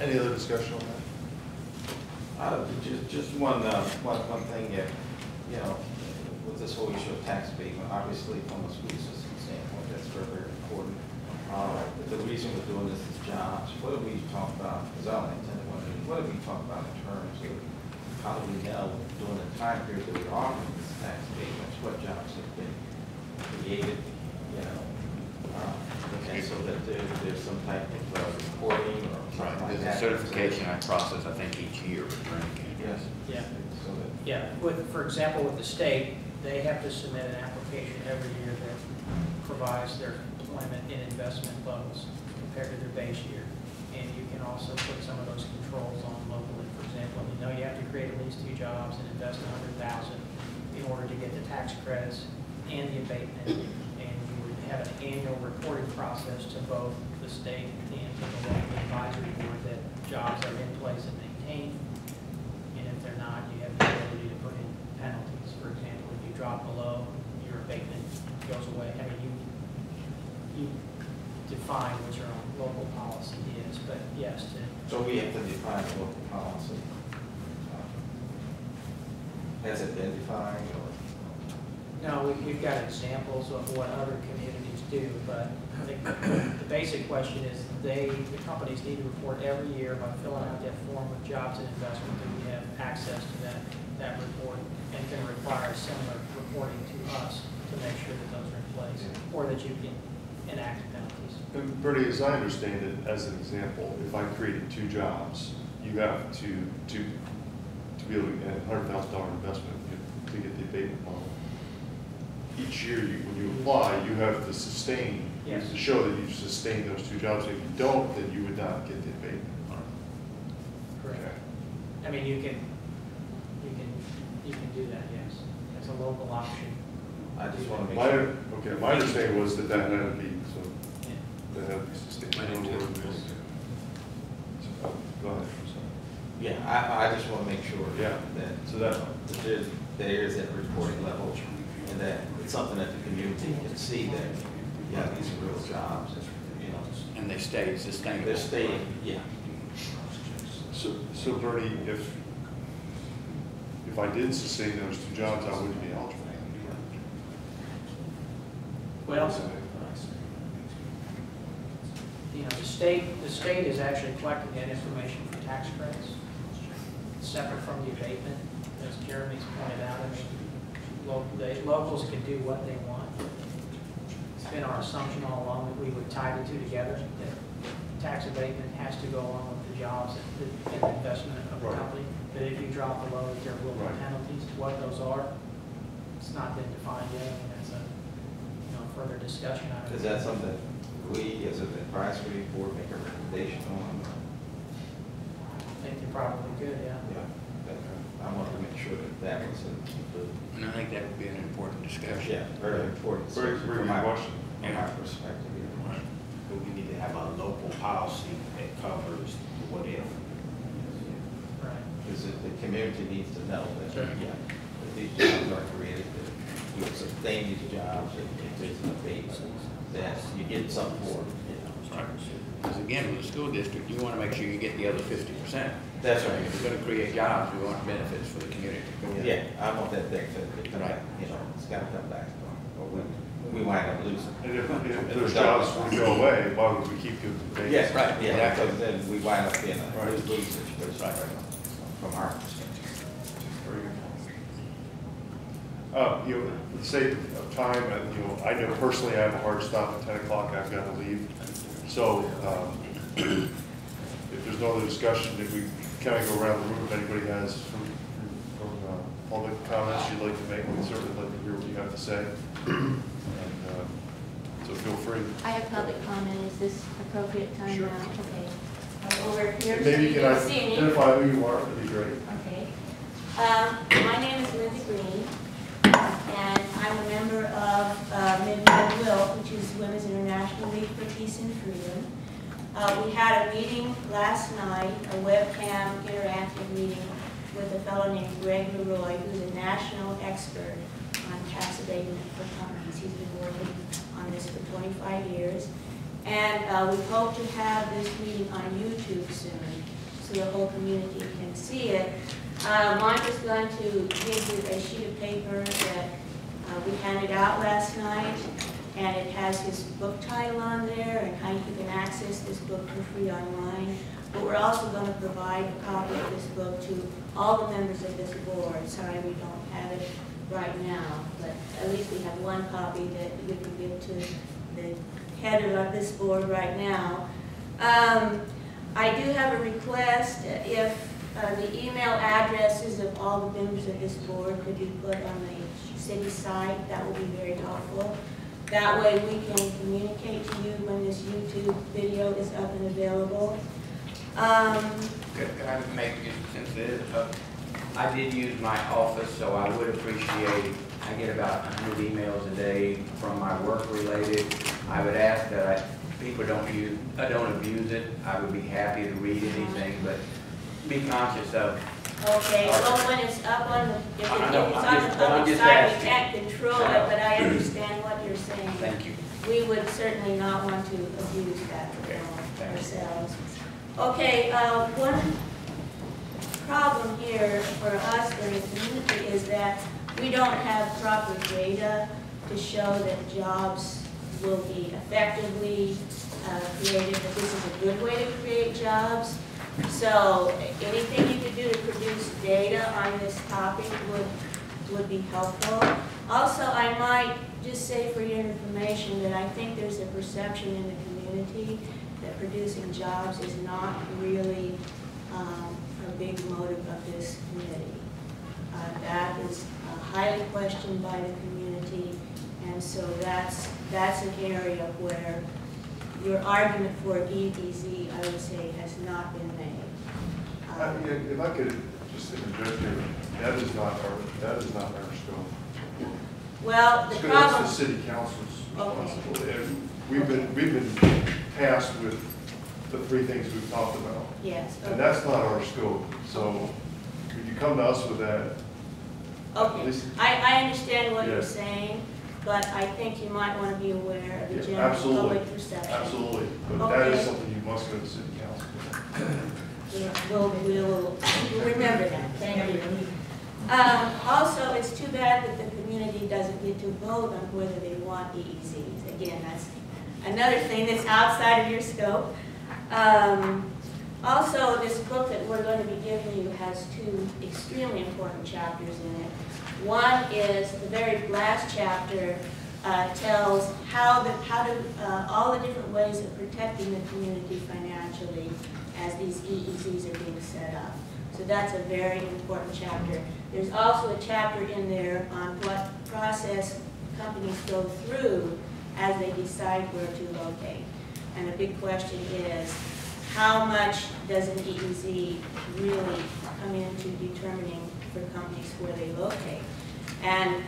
Any other discussion on that? Just one thing, you know, with this whole issue of tax abatement, obviously from a school system standpoint, that's very, very important. But the reason we're doing this is jobs. What do we talk about? Because I don't intend to wonder, what do we talk about in terms of how do we know during the time period that we're offering this tax abatement, what jobs have been created, you know, and so that there's some type of reporting or something like that. There's a certification process, I think, each year with Rankin. Yes. Yeah. So that, Yeah. For example, with the state, they have to submit an application every year that provides their employment and investment levels compared to their base year. And you can also put some of those controls on locally. For example, you know you have to create at least 2 jobs and invest $100,000 in order to get the tax credits and the abatement. And you would have an annual reporting process to both the state and to the local advisory board that jobs are in place and maintained. And if they're not, you have the ability to put in penalties. For example, if you drop below, your abatement goes away. I mean, you define what your own local policy is, but yes. so we have to define the local policy. Has it been defined or? No, we've got examples of what other communities do, but I think the basic question is the companies need to report every year by filling out that form with jobs and investment, that we have access to that report and can require similar reporting to us to make sure that those are in place or that you can enact penalties. And Bertie, as I understand it, as an example, if I created 2 jobs, you have to be able to get a $100,000 investment to get the abatement model. Each year, when you apply, you have to sustain, yes, to show that you've sustained those 2 jobs. If you don't, then you would not get the abatement. Correct. Okay. I mean, you can do that, yes. It's a local option. I just want to make sure. Okay, my understanding was that had to be, so Yeah. that had to be sustained. I didn't know. Go ahead. Yeah, I just want to make sure. Yeah. That So that there is that reporting level, and that it's something that the community can see that, yeah, these are real jobs, you know. And they stay sustainable. They're staying, yeah. So Bernie, if I did sustain those 2 jobs, I wouldn't be eligible. Well, you know, the state is actually collecting that information for tax credits, separate from the abatement, as Jeremy's pointed out. I mean, locals can do what they want. It's been our assumption all along that we would tie the 2 together, that tax abatement has to go along with the jobs and the investment of the company. But if you drop below, there will be penalties. What those are, it's not been defined yet. I mean, that's a further discussion. Is that something that we, as an advisory board, make a recommendation on? I think you probably could, yeah. I want to make sure that was included. And I think that would be an important discussion. Yeah, very important. Very From my question. perspective. Yeah. But we need to have a local policy that covers what if. Right. Because the community needs to know that, Sure. yeah, that these jobs are created, that you sustain these jobs, if there's an abatement, that you get something for it, you know. Because again, with the school district, you want to make sure you get the other 50%. That's right. If you're going to create jobs, we want benefits for the community. Yeah, I want that back to come back, you know, it's got to come back, or we might have losing. And if those jobs were to go away, why would we keep giving them? Yes, right, yeah, exactly. because then we wind up being a lose-lose situation from our perspective. You know, for the sake of time, you know, I know personally I have a hard stop at 10 o'clock. I've got to leave. So if there's no other discussion, if we kind of go around the room, if anybody has from public comments you'd like to make, we'd certainly like to hear what you have to say. And so feel free. I have public comment. Is this appropriate time Sure. now? Okay. Over here. Maybe you can see me. identify who you are. That'd be great. Okay. My name is Linda Green, and I'm a member of Mid-Will, which is Women's International League for Peace and Freedom. We had a meeting last night, a webcam interactive meeting with a fellow named Greg Leroy, who's a national expert on tax abatement for companies. He's been working on this for 25 years. And we hope to have this meeting on YouTube soon. the whole community can see it. Mike is going to give you a sheet of paper that we handed out last night, and it has his book title on there and how you can access this book for free online. But we're also going to provide a copy of this book to all the members of this board. Sorry we don't have it right now, but at least we have one copy that we can give to the head of this board right now. I do have a request. If the email addresses of all the members of this board could be put on the city site, that would be very helpful. That way we can communicate to you when this YouTube video is up and available. Could I make, since it is, I did use my office, so I would appreciate, I get about 100 emails a day from my work related. I would ask that people don't abuse it. I would be happy to read anything, but be conscious of. Okay, well, when it's up on the, if I it's know, on the I'm public just site, we asking. can't control it, but I understand what you're saying. Thank you. We would certainly not want to abuse that Okay, thank you. ourselves. Okay, one problem here for us in the community is that we don't have proper data to show that jobs will be effectively created, that this is a good way to create jobs. So anything you could do to produce data on this topic would be helpful. Also, I might just say for your information that I think there's a perception in the community that producing jobs is not really a big motive of this committee. That is highly questioned by the community, and so that's an area where your argument for EEZ, I would say, has not been made. If I could just interject here, that is not our scope. Well, the That's problem. the city council's Okay. responsibility. And we've been tasked with the three things we've talked about. Yes. And that's not our scope. So when you come to us with that, Okay, Lisa? I understand what you're Yeah. saying, but I think you might want to be aware of the Yeah, general absolutely. public perception. Absolutely. But that is Okay. something you must go to city council for. Yeah, we'll remember that, thank you. Also, it's too bad that the community doesn't get to vote on whether they want EEZs. Again, that's another thing that's outside of your scope. Also, this book that we're going to be giving you has two extremely important chapters in it. One is the very last chapter tells all the different ways of protecting the community financially as these EEZs are being set up. So that's a very important chapter. There's also a chapter in there on what process companies go through as they decide where to locate. And the big question is, how much does an EEZ really come into determining for companies where they locate? And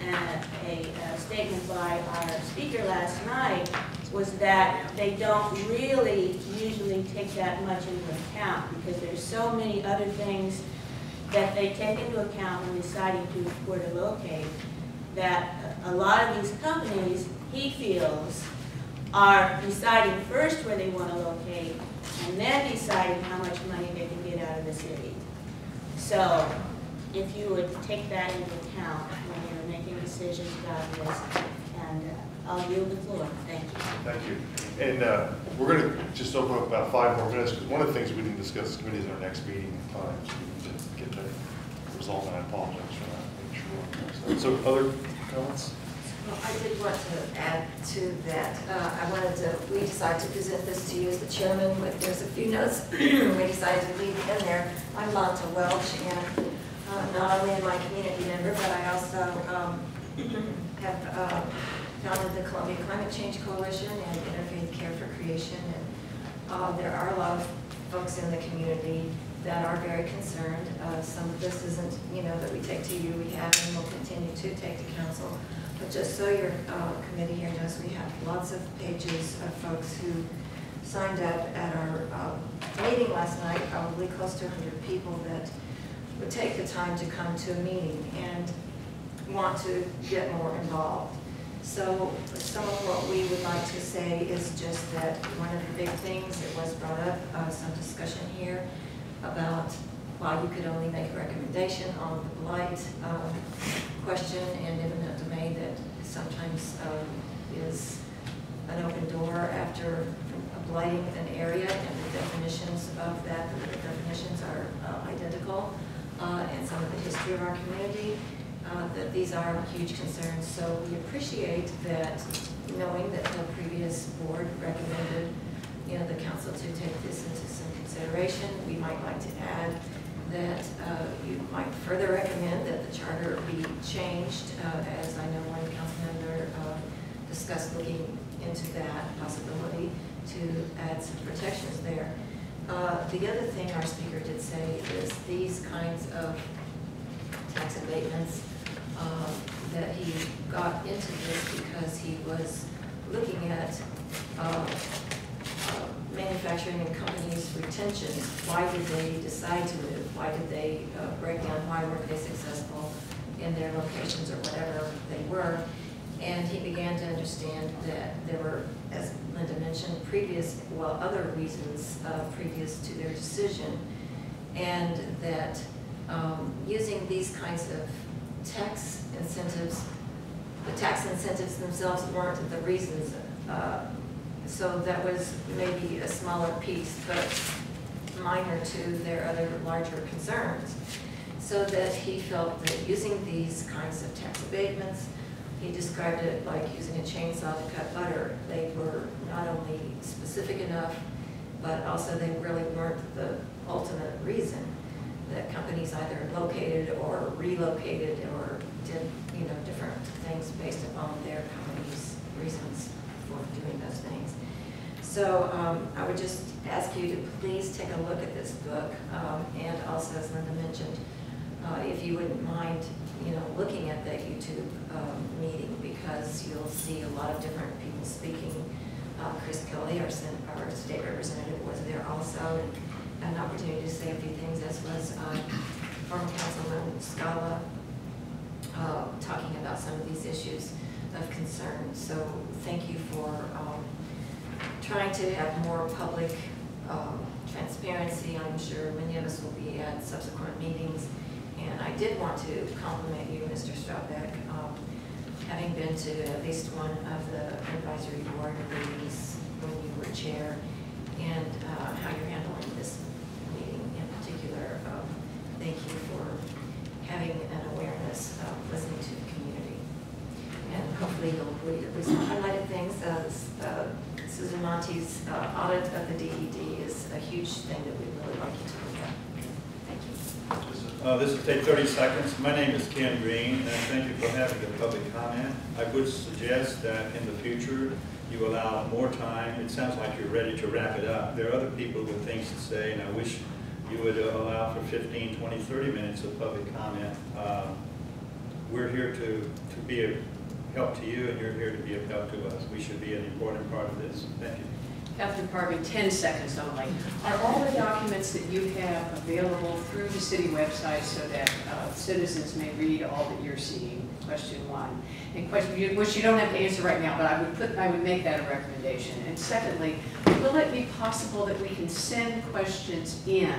a statement by our speaker last night was that they don't really usually take that much into account because there's so many other things that they take into account when deciding where to locate, that a lot of these companies, he feels, are deciding first where they want to locate and then deciding how much money they can get out of the city. So if you would take that into account when you're making decisions about this, and I'll yield the floor. Thank you. Thank you. And we're going to just open up about 5 more minutes because one of the things we didn't discuss as committee is our next meeting time. So we need to get that resolved, and I apologize for that. Make sure. So other comments? Well, I did want to add to that. We decided to present this to you as the chairman. There's a few notes we decided to leave in there. I'm Monta Welch, and not only am I a community member, but I also have founded the Columbia Climate Change Coalition and Interfaith Care for Creation. And there are a lot of folks in the community that are very concerned. Some of this isn't, that we take to you, we have and will continue to take to council. But just so your committee here knows, we have lots of pages of folks who signed up at our meeting last night, probably close to 100 people that would take the time to come to a meeting and want to get more involved. So some of what we would like to say is just that one of the big things that was brought up, some discussion here, about why you could only make a recommendation on the blight question and eminent domain that sometimes is an open door after blighting an area, and the definitions of that, the definitions are identical, and some of the history of our community, that these are huge concerns. So we appreciate that, knowing that the previous board recommended, the council to take this into some consideration. We might like to add that you might further recommend that the charter be changed, as I know one council member discussed looking into that possibility to add some protections there. The other thing our speaker did say is these kinds of tax abatements, that he got into this because he was looking at manufacturing and companies' retentions. Why did they decide to move? Why did they break down? Why weren't they successful in their locations or whatever they were? And he began to understand that there were, as Linda mentioned, other reasons previous to their decision, and that using these kinds of tax incentives, the tax incentives themselves weren't the reasons. So that was maybe a smaller piece, but minor to their other larger concerns. So that he felt that using these kinds of tax abatements, he described it like using a chainsaw to cut butter. They were not only specific enough, but also they really weren't the ultimate reason that companies either located or relocated or did, different things based upon their company's reasons for doing those things. So I would just ask you to please take a look at this book, and also, as Linda mentioned, if you wouldn't mind, looking at that YouTube meeting, because you'll see a lot of different people speaking. Chris Kelly, our state representative, was there also, and had an opportunity to say a few things, as was former Councilman Scala, talking about some of these issues of concern. So thank you for trying to have more public transparency. I'm sure many of us will be at subsequent meetings. And I did want to compliment you, Mr. Straubach, having been to at least one of the advisory board meetings when you were chair, and how you're handling this meeting in particular. Thank you for having an awareness of listening to the community. And hopefully you'll read at least highlighted things. Susan Monte's audit of the DED is a huge thing that we'd really like you to look at. Thank you. This will take 30 seconds. My name is Ken Green, and thank you for having a public comment. I would suggest that in the future you allow more time. It sounds like you're ready to wrap it up. There are other people with things to say, and I wish you would allow for 15, 20, 30 minutes of public comment. We're here to be a help to you, and you're here to be of help to us. We should be an important part of this. Thank you. Catherine Parby, 10 seconds only. Are all the documents that you have available through the city website so that citizens may read all that you're seeing? Question one. And question, which you don't have to answer right now, but I would make that a recommendation. And secondly, will it be possible that we can send questions in?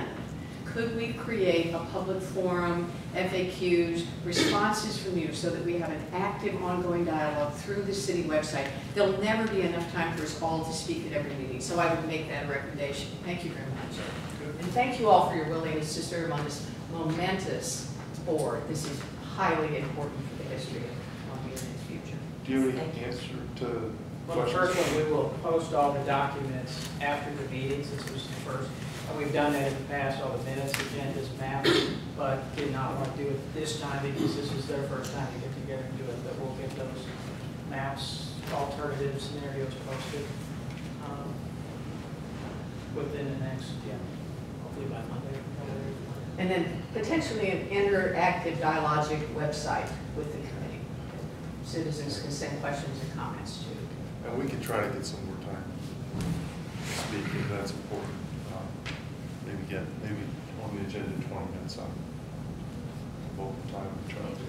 Could we create a public forum, FAQs, responses from you, so that we have an active ongoing dialogue through the city website? There'll never be enough time for us all to speak at every meeting, so I would make that a recommendation. Thank you very much. And thank you all for your willingness to serve on this momentous board. This is highly important for the history of Columbia and its future. Do you have any answer to Well, the questions? first one, we will post all the documents after the meetings. This was the first. We've done that in the past, all the minutes, agendas, maps, but did not want to do it this time because this was their first time to get together and do it. But we'll get those maps, alternative scenarios posted within the next, hopefully by Monday. And then potentially an interactive dialogic website with the committee. Citizens can send questions and comments to. And we can try to get some more time to speak if that's important. Maybe on the agenda 20 minutes on both time we're trying to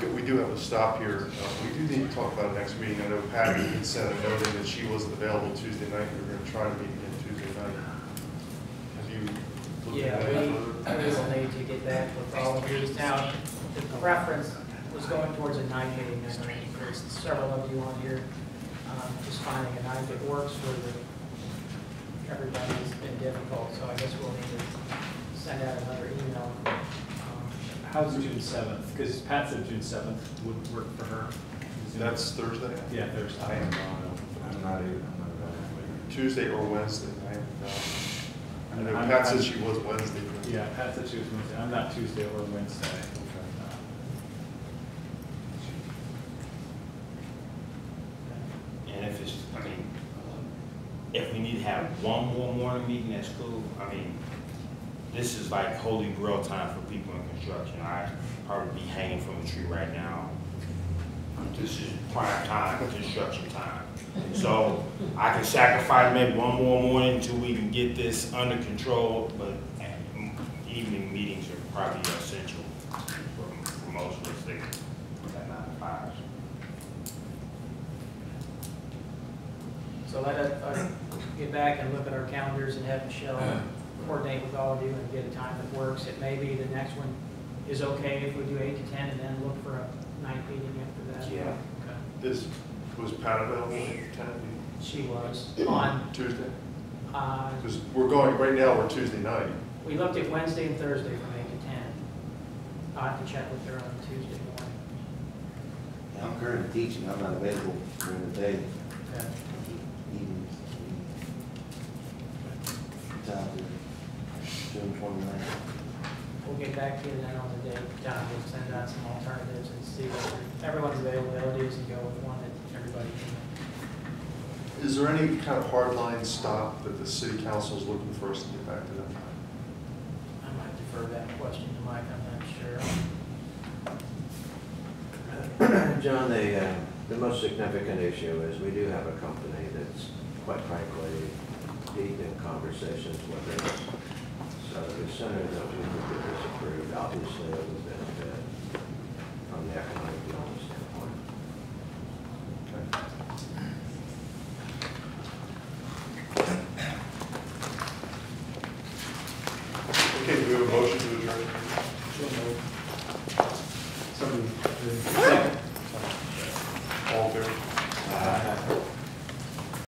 do. We do have to stop here. We do need to talk about the next meeting. I know Patty had sent a note in that she wasn't available Tuesday night. We were going to try to meet again Tuesday night. Have you preference was going towards a night meeting. I know there's several of you on here, just finding a night that works for everybody's been difficult, so I guess we'll need to send out another email. How's June 7th? Because Pat said June 7th would work for her. That's Thursday? Yeah, Thursday. I am I'm not even, Tuesday or Wednesday night. I know I'm- Pat said I'm- she was Wednesday. Yeah, Pat said she was Wednesday. I'm not Tuesday or Wednesday. And if it's, I mean, if we need to have one more morning meeting, that's cool. I mean, this is like holy grail time for people in construction. I probably be hanging from a tree right now. This is prime time, construction time. So I can sacrifice maybe one more morning until we can get this under control, but evening meetings are probably essential for most of us. They at 9 to 5. So let us get back and look at our calendars and have Michelle coordinate with all of you and get a time that works. It may be the next one is okay if we do 8 to 10 and then look for a night meeting after that. Yeah. Was Pat available at 10? She was on, Tuesday? uh, Because we're going, right now, we're Tuesday night. we looked at Wednesday and Thursday from 8 to 10. I'll have to check with her on Tuesday morning. I'm currently teaching, I'm not available during the day, Okay. evenings. Time to June 29th. We'll get back to you then on the date, John, we'll send out some alternatives and see what everyone's availability is and go with one that everybody can. Is there any kind of hard line stop that the city council is looking for us to get back to them? I might defer that question to Mike, I'm not sure. John, the most significant issue is we do have a company that's, quite frankly, deep in conversations with us. So the sooner that we can get this approved, obviously it would benefit from the economic development standpoint. Okay, do we have a motion to